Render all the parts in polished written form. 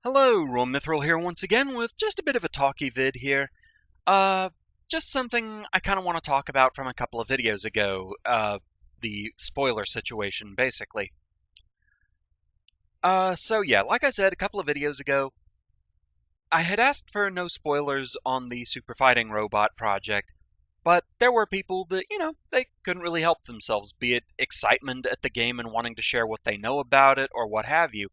Hello, RoahmMythril here once again with just a bit of a talky vid here. Just something I kind of want to talk about from a couple of videos ago. The spoiler situation, basically. So yeah, like I said a couple of videos ago, I had asked for no spoilers on the Super Fighting Robot project, but there were people that, they couldn't really help themselves, be it excitement at the game and wanting to share what they know about it or what have you.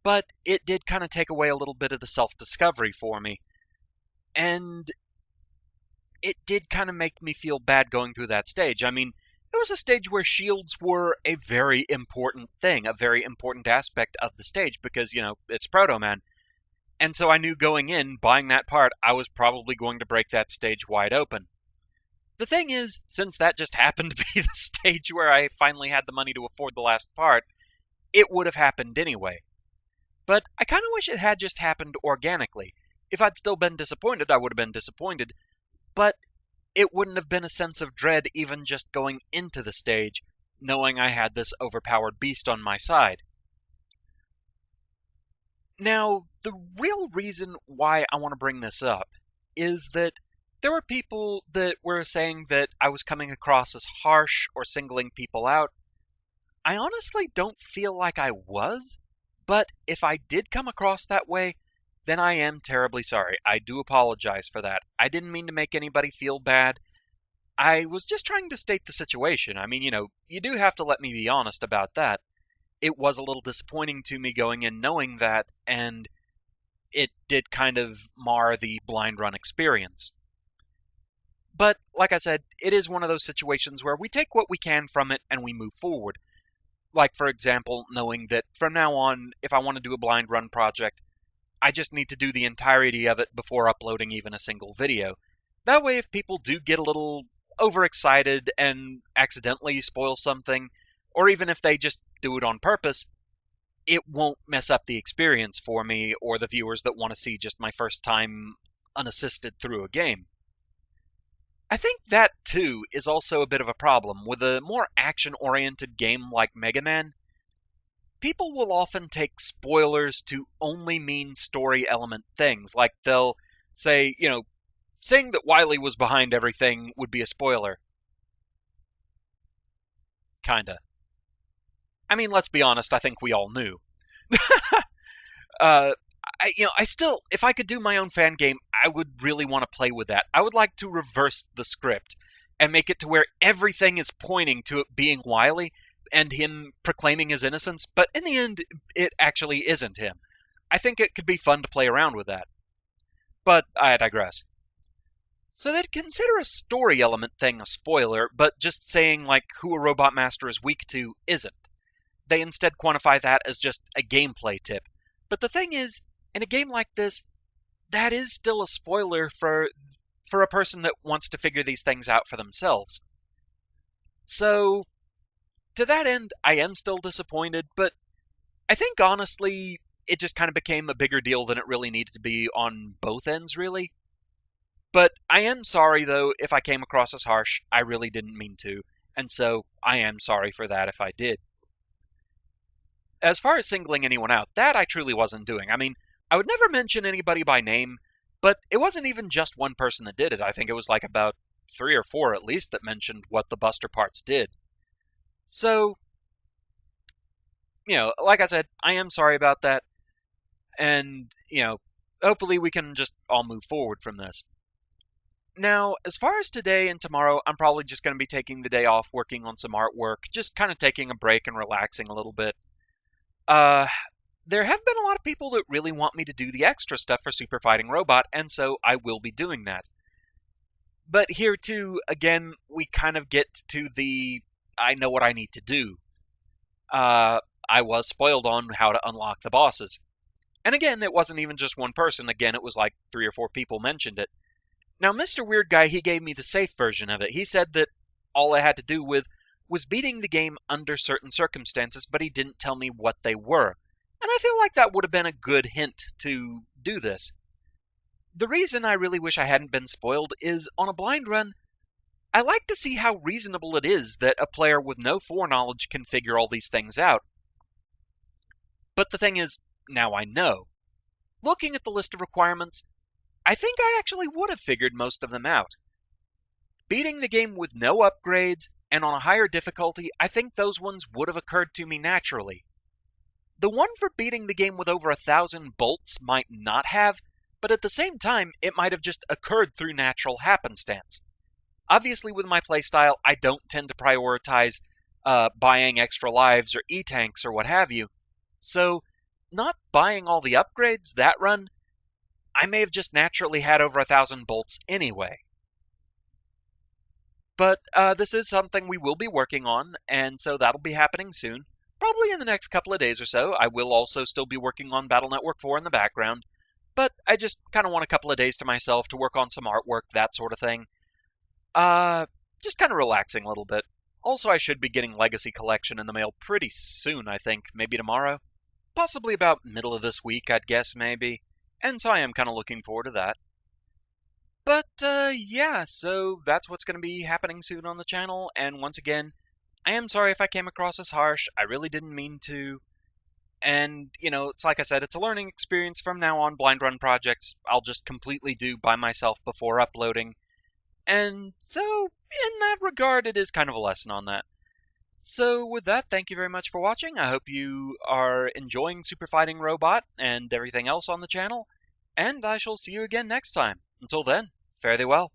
But it did kind of take away a little bit of the self-discovery for me. And it did kind of make me feel bad going through that stage. I mean, it was a stage where shields were a very important thing, a very important aspect of the stage, because, it's Proto Man. And so I knew going in, buying that part, I was probably going to break that stage wide open. The thing is, since that just happened to be the stage where I finally had the money to afford the last part, it would have happened anyway. But I kind of wish it had just happened organically. If I'd still been disappointed, I would have been disappointed, but it wouldn't have been a sense of dread even just going into the stage, knowing I had this overpowered beast on my side. Now, the real reason why I want to bring this up is that there were people that were saying that I was coming across as harsh or singling people out. I honestly don't feel like I was. But if I did come across that way, then I am terribly sorry. I do apologize for that. I didn't mean to make anybody feel bad. I was just trying to state the situation. I mean, you do have to let me be honest about that. It was a little disappointing to me going in knowing that, and it did kind of mar the blind run experience. But, like I said, it is one of those situations where we take what we can from it and we move forward. Like, for example, knowing that from now on, if I want to do a blind run project, I just need to do the entirety of it before uploading even a single video. That way, if people do get a little overexcited and accidentally spoil something, or even if they just do it on purpose, it won't mess up the experience for me or the viewers that want to see just my first time unassisted through a game. I think that, too, is also a bit of a problem. With a more action-oriented game like Mega Man, people will often take spoilers to only mean story element things. Like, they'll say, saying that Wily was behind everything would be a spoiler. Kinda. I mean, let's be honest, I think we all knew. I still, if I could do my own fan game, I would really want to play with that. I would like to reverse the script and make it to where everything is pointing to it being Wily and him proclaiming his innocence, but in the end, it actually isn't him. I think it could be fun to play around with that. But I digress. So they'd consider a story element thing a spoiler, but just saying, like, who a robot master is weak to isn't. They instead quantify that as just a gameplay tip. But the thing is, in a game like this, that is still a spoiler for a person that wants to figure these things out for themselves. So, to that end, I am still disappointed, but I think honestly, it just kind of became a bigger deal than it really needed to be on both ends, really. But I am sorry, though, if I came across as harsh. I really didn't mean to, and so I am sorry for that if I did. As far as singling anyone out, that I truly wasn't doing. I mean, I would never mention anybody by name, but it wasn't even just one person that did it. I think it was like about 3 or 4 at least that mentioned what the Buster parts did. So, like I said, I am sorry about that. And, hopefully we can just all move forward from this. Now, as far as today and tomorrow, I'm probably just going to be taking the day off working on some artwork, just kind of taking a break and relaxing a little bit. There have been a lot of people that really want me to do the extra stuff for Super Fighting Robot, and so I will be doing that. But here too, again, we kind of get to the I know what I need to do. I was spoiled on how to unlock the bosses. And again, it wasn't even just one person. Again, it was like 3 or 4 people mentioned it. Now, Mr. Weird Guy, he gave me the safe version of it. He said that all I had to do was beating the game under certain circumstances, but he didn't tell me what they were. And I feel like that would have been a good hint to do this. The reason I really wish I hadn't been spoiled is, on a blind run, I like to see how reasonable it is that a player with no foreknowledge can figure all these things out. But the thing is, now I know. Looking at the list of requirements, I think I actually would have figured most of them out. Beating the game with no upgrades and on a higher difficulty, I think those ones would have occurred to me naturally. The one for beating the game with over 1,000 bolts might not have, but at the same time, it might have just occurred through natural happenstance. Obviously, with my playstyle, I don't tend to prioritize buying extra lives or E-tanks or what have you, so not buying all the upgrades that run, I may have just naturally had over 1,000 bolts anyway. But this is something we will be working on, and so that'll be happening soon. Probably in the next couple of days or so. I will also still be working on Battle Network 4 in the background, but I just kind of want a couple of days to myself to work on some artwork, that sort of thing. Just kind of relaxing a little bit. Also, I should be getting Legacy Collection in the mail pretty soon, I think. Maybe tomorrow? Possibly about middle of this week, I'd guess, maybe. And so I am kind of looking forward to that. But, yeah, so that's what's going to be happening soon on the channel, and once again, I am sorry if I came across as harsh, I really didn't mean to. And, it's like I said, it's a learning experience from now on. Blind run projects, I'll just completely do by myself before uploading. And so, in that regard, it is kind of a lesson on that. So, with that, thank you very much for watching. I hope you are enjoying Super Fighting Robot and everything else on the channel. And I shall see you again next time. Until then, fare thee well.